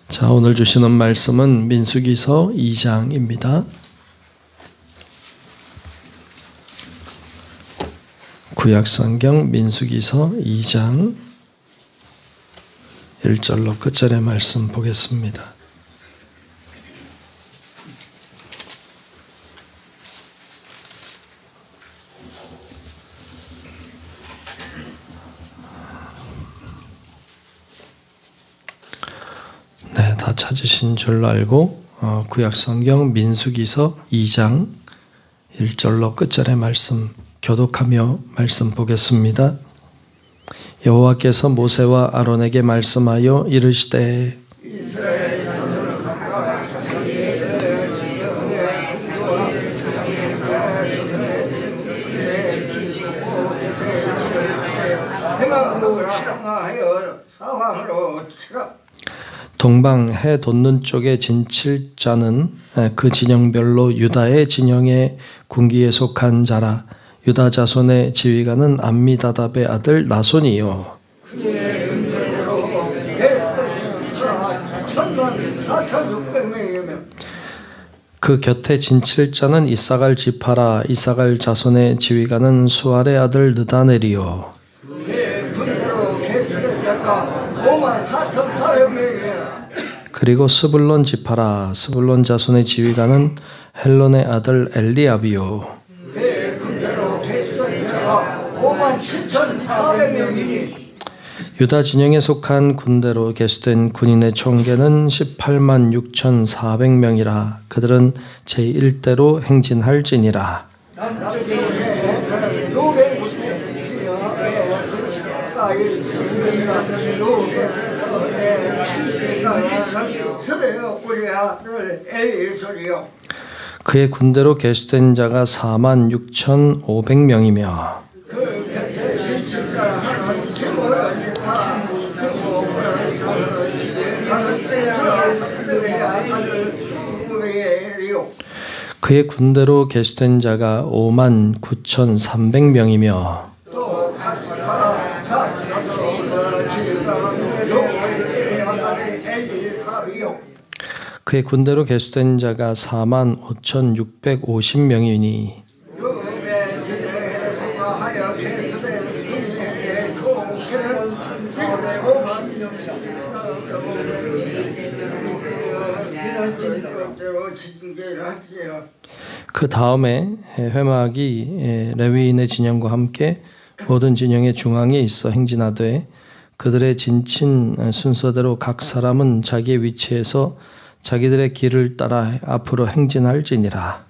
자, 오늘 주시는 말씀은 민수기서 2장입니다. 구약성경 민수기서 2장 1절로 끝절의 말씀 보겠습니다. 네, 다 찾으신 줄로 알고 구약성경 민수기서 2장 1절로 끝절의 말씀 교독하며 말씀 보겠습니다. 여호와께서 모세와 아론에게 말씀하여 이르시되 이스라엘 자손을 각각 자기의 지경에 동방 해 돋는 쪽에 진칠자는 그 진영별로 유다의 진영의 군기에 속한 자라. 유다 자손의 지휘관은 암미다답의 아들 나손이요. 그의 은혜로 그 곁에 진칠자는 이사갈 지파라. 이사갈 자손의 지휘관은 수알의 아들 느다넬이요. 그의 군대로 계수된 자가 54,400명이요. 그리고 스불론 지파라. 스불론 자손의 지휘관은 헬론의 아들 엘리압이요. 그의 군대로 계수된 자가 57,400명이니 유다 진영에 속한 군대로 계수된 군인의 총계는 186,400명이라. 그들은 제1대로 행진할지니라. 그의 군대로 계수된 자가 46,500명이며 그의 군대로 계수된 자가 59,300명이며 그의 군대로 계수된 자가 45,650명이니 그 다음에 회막이 레위인의 진영과 함께 모든 진영의 중앙에 있어 행진하되 그들의 진친 순서대로 각 사람은 자기의 위치에서 자기들의 길을 따라 앞으로 행진할지니라.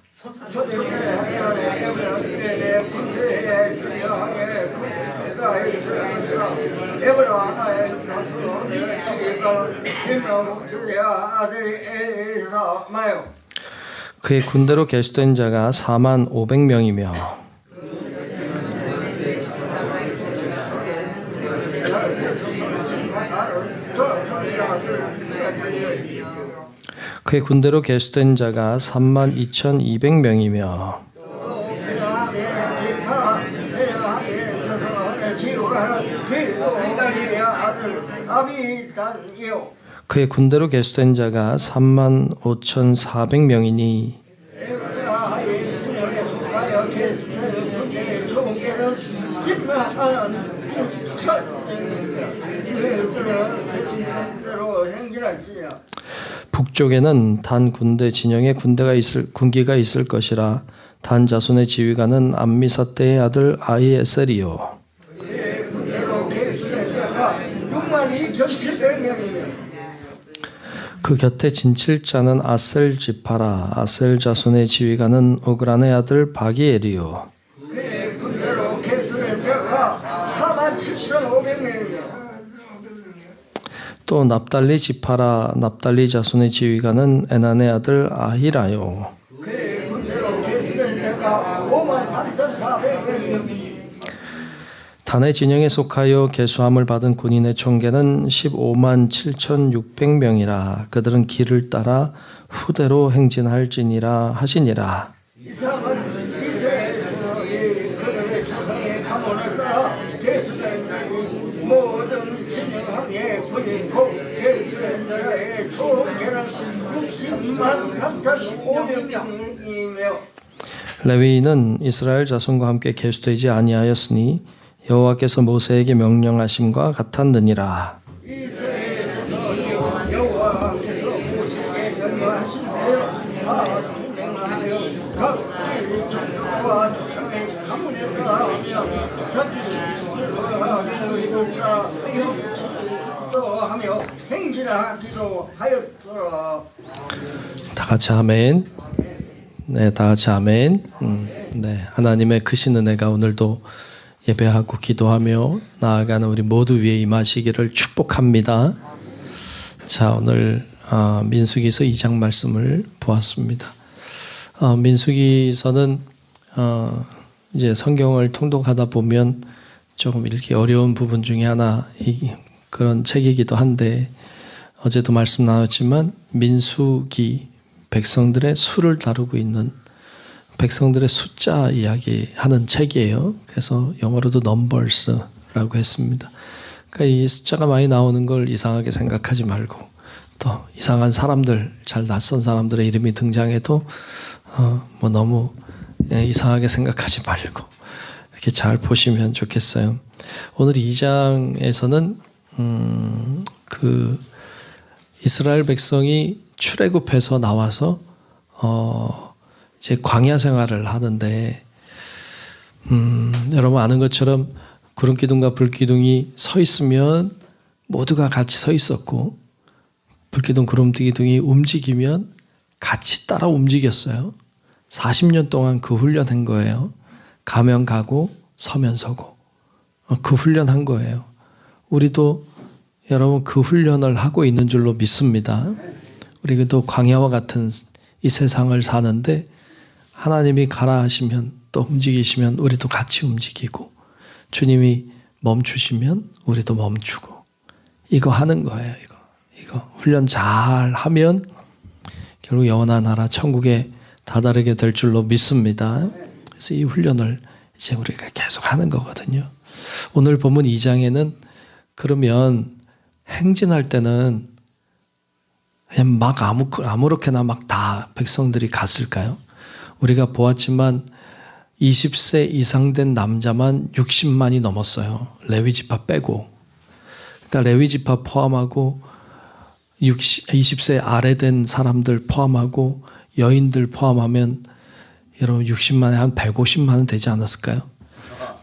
그의 군대로 계수된 자가 45,000명이며 그의 군대로 계수된 자가 32,200명이며 그의 군대로 계수된 자가 35,400명이니 북쪽에는 단 군대 진영에 군기가 있을 것이라. 단 자손의 지휘관은 암미사대의 아들 아히에셀이요. 그 곁에 진칠자는 아셀 지파라. 아셀 자손의 지휘관은 오그란의 아들 바기엘이요. 그의 군대로 계수된 자가 47,500명이요. 또 납달리 지파라. 납달리 자손의 지휘관은 에난의 아들 아히라요. 그의 군대로 계수된 자가 53,400명이요. 단의 진영에 속하여 계수함을 받은 군인의 총계는 157,600명이라. 그들은 길을 따라 후대로 행진할지니라 하시니라. 이상은 이스라엘 그들의 조상의 가문을 따라 계수된 모든 진영의 군인 곧 계수된 자의 총 레위인은 이스라엘 자손과 함께 계수되지 아니하였으니 여호와께서 모세에게 명령하심과 같았느니라. 다 같이 아멘. 네, 다 같이 아멘. 네, 하나님의 크신 은혜가 오늘도 예배하고 기도하며 나아가는 우리 모두 위에 임하시기를 축복합니다. 자, 오늘 민수기서 2장 말씀을 보았습니다. 민수기서는 이제 성경을 통독하다 보면 조금 읽기 어려운 부분 중에 하나 그런 책이기도 한데 어제도 말씀 나눴지만 민수기 백성들의 수를 다루고 있는 백성들의 숫자 이야기하는 책이에요. 그래서 영어로도 넘버스라고 했습니다. 그러니까 이 숫자가 많이 나오는 걸 이상하게 생각하지 말고 또 이상한 사람들, 잘 낯선 사람들의 이름이 등장해도 뭐 너무 이상하게 생각하지 말고 이렇게 잘 보시면 좋겠어요. 오늘 2장에서는 그 이스라엘 백성이 출애굽해서 나와서 이제 광야 생활을 하는데 여러분 아는 것처럼 구름 기둥과 불 기둥이 서 있으면 모두가 같이 서 있었고 불 기둥 구름 기둥이 움직이면 같이 따라 움직였어요. 40년 동안 그 훈련한 거예요. 가면 가고 서면 서고 그 훈련한 거예요. 우리도 여러분 그 훈련을 하고 있는 줄로 믿습니다. 우리도 광야와 같은 이 세상을 사는데 하나님이 가라 하시면 또 움직이시면 우리도 같이 움직이고 주님이 멈추시면 우리도 멈추고 이거 하는 거예요. 이거 훈련 잘 하면 결국 영원한 나라 천국에 다다르게 될 줄로 믿습니다. 그래서 이 훈련을 이제 우리가 계속 하는 거거든요. 오늘 본문 2장에는 그러면 행진할 때는 그냥 막 아무렇게나 막 다 백성들이 갔을까요? 우리가 보았지만 20세 이상 된 남자만 60만이 넘었어요. 레위 지파 빼고. 그러니까 레위 지파 포함하고 20세 아래 된 사람들 포함하고 여인들 포함하면 여러분 60만에 한 150만은 되지 않았을까요?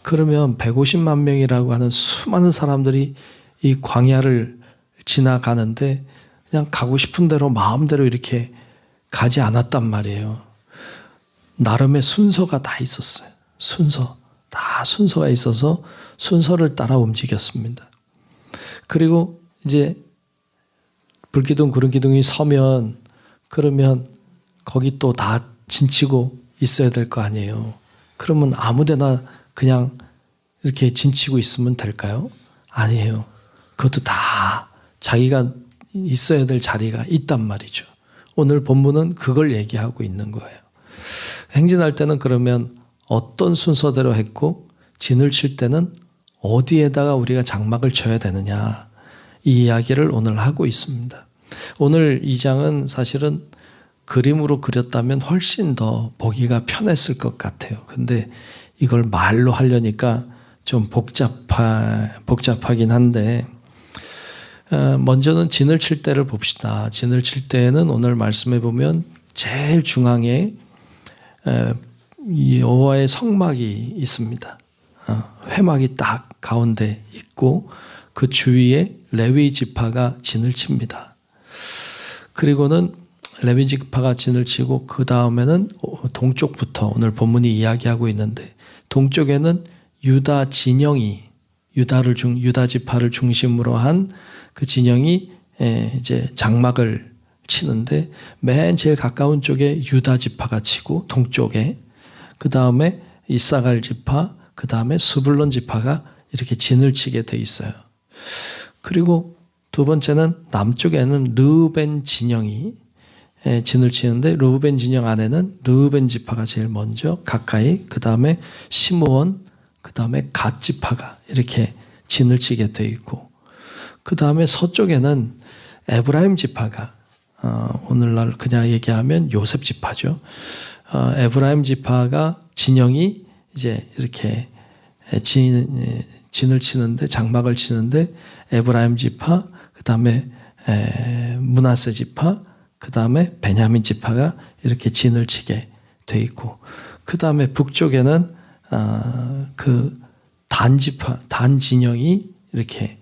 그러면 150만 명이라고 하는 수많은 사람들이 이 광야를 지나가는데 그냥 가고 싶은 대로 마음대로 이렇게 가지 않았단 말이에요. 나름의 순서가 다 있었어요. 다 순서가 있어서 순서를 따라 움직였습니다. 그리고 이제 불기둥 구름기둥이 서면 그러면 거기 또 다 진치고 있어야 될 거 아니에요. 그러면 아무데나 그냥 이렇게 진치고 있으면 될까요? 아니에요. 그것도 다 자기가 있어야 될 자리가 있단 말이죠. 오늘 본문은 그걸 얘기하고 있는 거예요. 행진할 때는 그러면 어떤 순서대로 했고 진을 칠 때는 어디에다가 우리가 장막을 쳐야 되느냐 이 이야기를 오늘 하고 있습니다. 오늘 2장은 사실은 그림으로 그렸다면 훨씬 더 보기가 편했을 것 같아요. 근데 이걸 말로 하려니까 좀 복잡하긴 한데 먼저는 진을 칠 때를 봅시다. 진을 칠 때는 오늘 말씀해 보면 제일 중앙에 여호와의 성막이 있습니다. 회막이 딱 가운데 있고 그 주위에 레위 지파가 진을 칩니다. 그리고는 레위 지파가 진을 치고 그 다음에는 동쪽부터 오늘 본문이 이야기하고 있는데 동쪽에는 유다 진영이 유다 지파를 중심으로 한 그 진영이 이제 장막을 치는데 맨 제일 가까운 쪽에 유다 지파가 치고 동쪽에 그 다음에 이사갈 지파 그 다음에 스불론 지파가 이렇게 진을 치게 돼 있어요. 그리고 두 번째는 남쪽에는 르우벤 진영이 진을 치는데 르우벤 진영 안에는 르우벤 지파가 제일 먼저 가까이 그 다음에 시므온 그 다음에 갓 지파가 이렇게 진을 치게 돼 있고 그 다음에 서쪽에는 에브라임 지파가 오늘날 그냥 얘기하면 요셉 지파죠. 에브라임 지파가 진영이 이제 이렇게 진을 치는데, 장막을 치는데 에브라임 지파, 그 다음에 므낫세 지파, 그 다음에 베냐민 지파가 이렇게 진을 치게 돼 있고, 그 다음에 북쪽에는 그 단 지파, 단 진영이 이렇게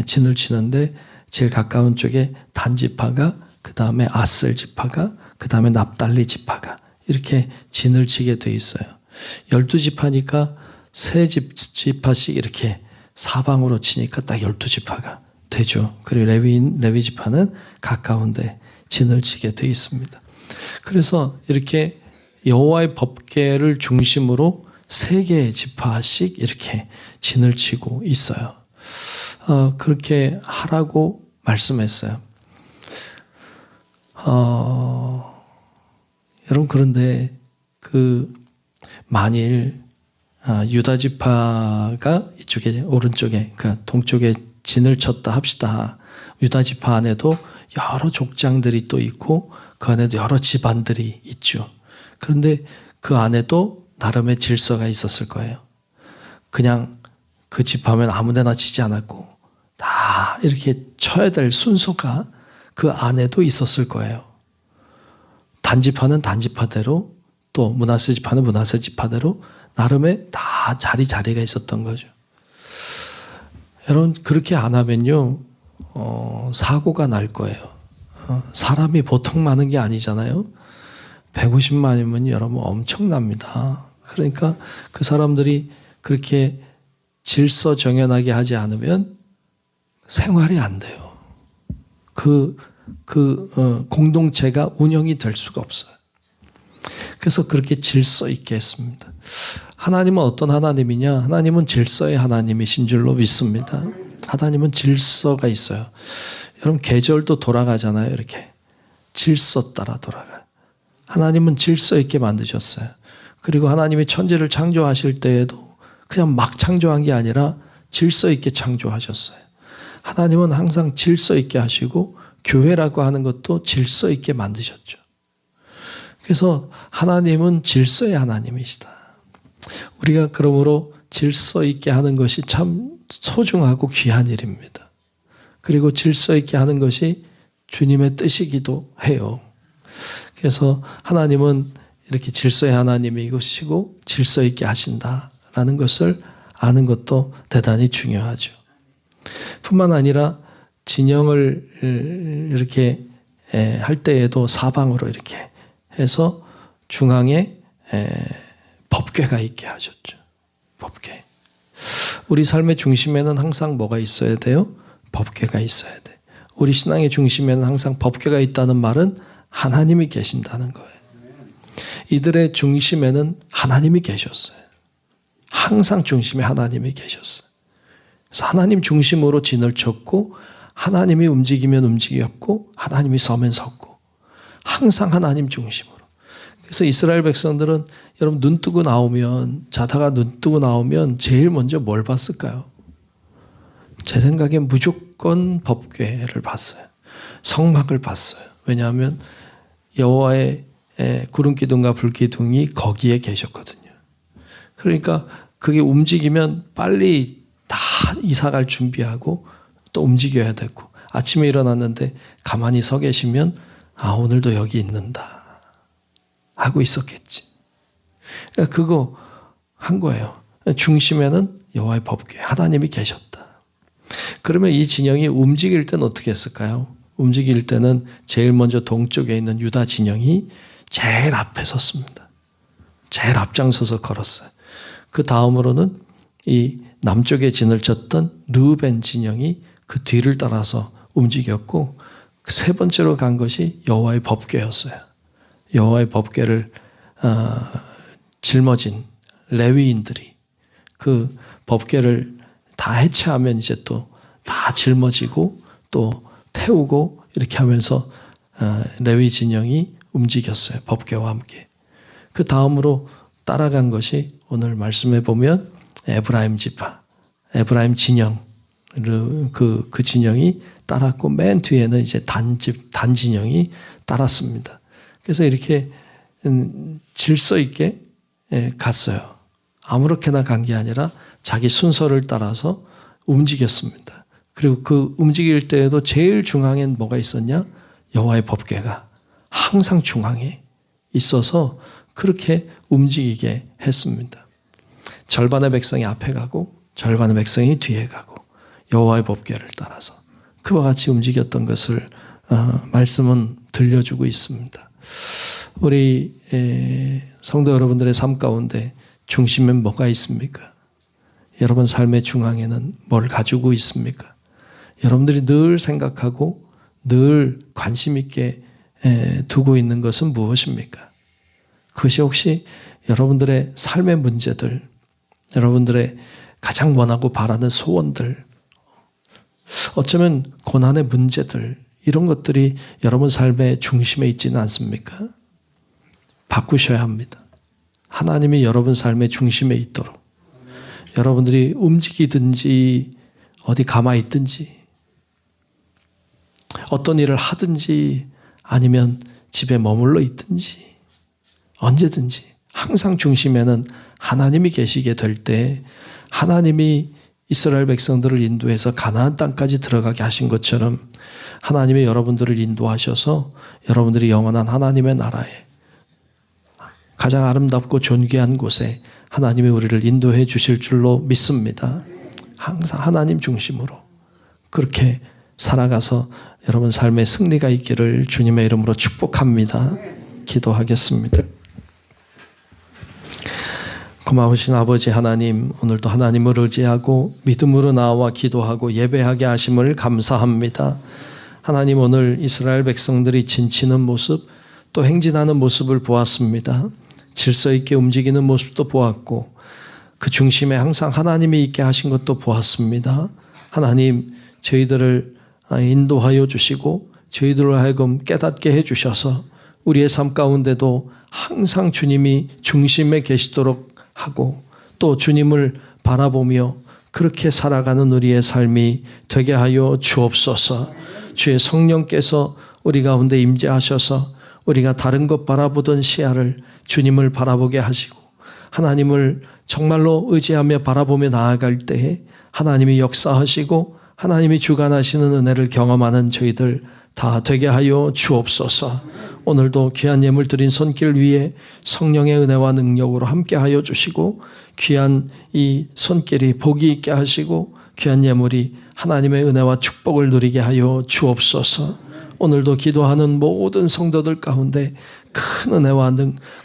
진을 치는데, 제일 가까운 쪽에 단 지파가, 그 다음에 아셀 지파가, 그 다음에 납달리 지파가 이렇게 진을 치게 돼 있어요. 12지파니까 3지파씩 이렇게 사방으로 치니까 딱 12지파가 되죠. 그리고 레위 지파는 가까운데 진을 치게 돼 있습니다. 그래서 이렇게 여호와의 법궤를 중심으로 3개의 지파씩 이렇게 진을 치고 있어요. 그렇게 하라고 말씀했어요. 여러분, 그런데 만일 유다 지파가 이쪽에 오른쪽에, 그러니까 동쪽에 진을 쳤다 합시다. 유다 지파 안에도 여러 족장들이 또 있고 그 안에도 여러 집안들이 있죠. 그런데 그 안에도 나름의 질서가 있었을 거예요. 그냥 그 지파면 아무데나 치지 않았고 다 이렇게 쳐야 될 순서가 그 안에도 있었을 거예요. 단지파는 단지파대로, 또 므낫세 지파는 므낫세 지파대로 나름의 다 자리가 있었던 거죠. 여러분, 그렇게 안 하면요, 사고가 날 거예요. 사람이 보통 많은 게 아니잖아요. 150만이면 여러분 엄청납니다. 그러니까 그 사람들이 그렇게 질서 정연하게 하지 않으면 생활이 안 돼요. 공동체가 운영이 될 수가 없어요. 그래서 그렇게 질서 있게 했습니다. 하나님은 어떤 하나님이냐? 하나님은 질서의 하나님이신 줄로 믿습니다. 하나님은 질서가 있어요. 여러분, 계절도 돌아가잖아요. 이렇게 질서 따라 돌아가요. 하나님은 질서 있게 만드셨어요. 그리고 하나님이 천지를 창조하실 때에도 그냥 막 창조한 게 아니라 질서 있게 창조하셨어요. 하나님은 항상 질서 있게 하시고 교회라고 하는 것도 질서 있게 만드셨죠. 그래서 하나님은 질서의 하나님이시다. 우리가 그러므로 질서 있게 하는 것이 참 소중하고 귀한 일입니다. 그리고 질서 있게 하는 것이 주님의 뜻이기도 해요. 그래서 하나님은 이렇게 질서의 하나님이시고 질서 있게 하신다라는 것을 아는 것도 대단히 중요하죠. 뿐만 아니라 진영을 이렇게 할 때에도 사방으로 이렇게 해서 중앙에 법궤가 있게 하셨죠. 법궤. 우리 삶의 중심에는 항상 뭐가 있어야 돼요? 법궤가 있어야 돼. 우리 신앙의 중심에는 항상 법궤가 있다는 말은 하나님이 계신다는 거예요. 이들의 중심에는 하나님이 계셨어요. 항상 중심에 하나님이 계셨어요. 그래서 하나님 중심으로 진을 쳤고, 하나님이 움직이면 움직였고, 하나님이 서면 섰고, 항상 하나님 중심으로. 그래서 이스라엘 백성들은 여러분, 눈 뜨고 나오면, 자다가 눈 뜨고 나오면 제일 먼저 뭘 봤을까요? 제 생각엔 무조건 법궤를 봤어요. 성막을 봤어요. 왜냐하면 여호와의 구름 기둥과 불 기둥이 거기에 계셨거든요. 그러니까 그게 움직이면 빨리 다 이사갈 준비하고 또 움직여야 되고, 아침에 일어났는데 가만히 서 계시면 오늘도 여기 있는다 하고 있었겠지. 그러니까 그거 한 거예요. 중심에는 여호와의 법궤, 하나님이 계셨다. 그러면 이 진영이 움직일 때는 어떻게 했을까요? 움직일 때는 제일 먼저 동쪽에 있는 유다 진영이 제일 앞에 섰습니다. 제일 앞장서서 걸었어요. 그 다음으로는 이 남쪽에 진을 쳤던 르우벤 진영이 그 뒤를 따라서 움직였고, 세 번째로 간 것이 여호와의 법궤였어요. 여호와의 법궤를 짊어진 레위인들이 그 법궤를 다 해체하면 이제 또 다 짊어지고 또 태우고 이렇게 하면서 레위 진영이 움직였어요. 법궤와 함께. 그 다음으로 따라간 것이 오늘 말씀해 보면 에브라임 지파, 에브라임 진영, 그 진영이 따랐고 맨 뒤에는 이제 단진영이 따랐습니다. 그래서 이렇게 질서 있게 갔어요. 아무렇게나 간 게 아니라 자기 순서를 따라서 움직였습니다. 그리고 그 움직일 때에도 제일 중앙엔 뭐가 있었냐? 여호와의 법궤가 항상 중앙에 있어서 그렇게 움직이게 했습니다. 절반의 백성이 앞에 가고 절반의 백성이 뒤에 가고 여호와의 법궤를 따라서 그와 같이 움직였던 것을 말씀은 들려주고 있습니다. 우리 성도 여러분들의 삶 가운데 중심엔 뭐가 있습니까? 여러분 삶의 중앙에는 뭘 가지고 있습니까? 여러분들이 늘 생각하고 늘 관심 있게 두고 있는 것은 무엇입니까? 그것이 혹시 여러분들의 삶의 문제들, 여러분들의 가장 원하고 바라는 소원들, 어쩌면 고난의 문제들, 이런 것들이 여러분 삶의 중심에 있지는 않습니까? 바꾸셔야 합니다. 하나님이 여러분 삶의 중심에 있도록, 여러분들이 움직이든지 어디 가만히 있든지 어떤 일을 하든지 아니면 집에 머물러 있든지 언제든지 항상 중심에는 하나님이 계시게 될 때 하나님이 이스라엘 백성들을 인도해서 가나안 땅까지 들어가게 하신 것처럼 하나님이 여러분들을 인도하셔서 여러분들이 영원한 하나님의 나라에 가장 아름답고 존귀한 곳에 하나님이 우리를 인도해 주실 줄로 믿습니다. 항상 하나님 중심으로 그렇게 살아가서 여러분 삶의 승리가 있기를 주님의 이름으로 축복합니다. 기도하겠습니다. 고마우신 아버지 하나님, 오늘도 하나님을 의지하고 믿음으로 나와 기도하고 예배하게 하심을 감사합니다. 하나님, 오늘 이스라엘 백성들이 진치는 모습 또 행진하는 모습을 보았습니다. 질서 있게 움직이는 모습도 보았고 그 중심에 항상 하나님이 있게 하신 것도 보았습니다. 하나님, 저희들을 인도하여 주시고 저희들로 하여금 깨닫게 해주셔서 우리의 삶 가운데도 항상 주님이 중심에 계시도록 하고 또 주님을 바라보며 그렇게 살아가는 우리의 삶이 되게 하여 주옵소서. 주의 성령께서 우리 가운데 임재하셔서 우리가 다른 것 바라보던 시야를 주님을 바라보게 하시고 하나님을 정말로 의지하며 바라보며 나아갈 때에 하나님이 역사하시고 하나님이 주관하시는 은혜를 경험하는 저희들 다 되게 하여 주옵소서. 오늘도 귀한 예물 드린 손길 위에 성령의 은혜와 능력으로 함께 하여 주시고 귀한 이 손길이 복이 있게 하시고 귀한 예물이 하나님의 은혜와 축복을 누리게 하여 주옵소서. 오늘도 기도하는 모든 성도들 가운데 큰 은혜와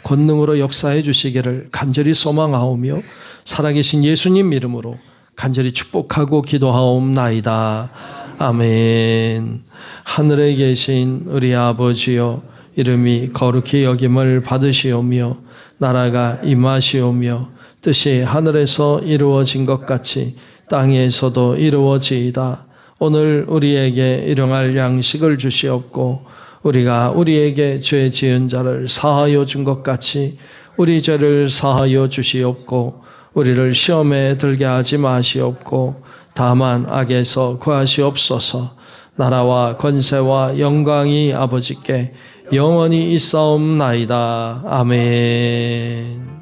권능으로 역사해 주시기를 간절히 소망하오며 살아계신 예수님 이름으로 간절히 축복하고 기도하옵나이다. 아멘. 하늘에 계신 우리 아버지여, 이름이 거룩히 여김을 받으시오며 나라가 임하시오며 뜻이 하늘에서 이루어진 것 같이 땅에서도 이루어지이다. 오늘 우리에게 일용할 양식을 주시옵고 우리가 우리에게 죄 지은 자를 사하여 준 것 같이 우리 죄를 사하여 주시옵고 우리를 시험에 들게 하지 마시옵고 다만 악에서 구하시옵소서. 나라와 권세와 영광이 아버지께 영원히 있사옵나이다. 아멘.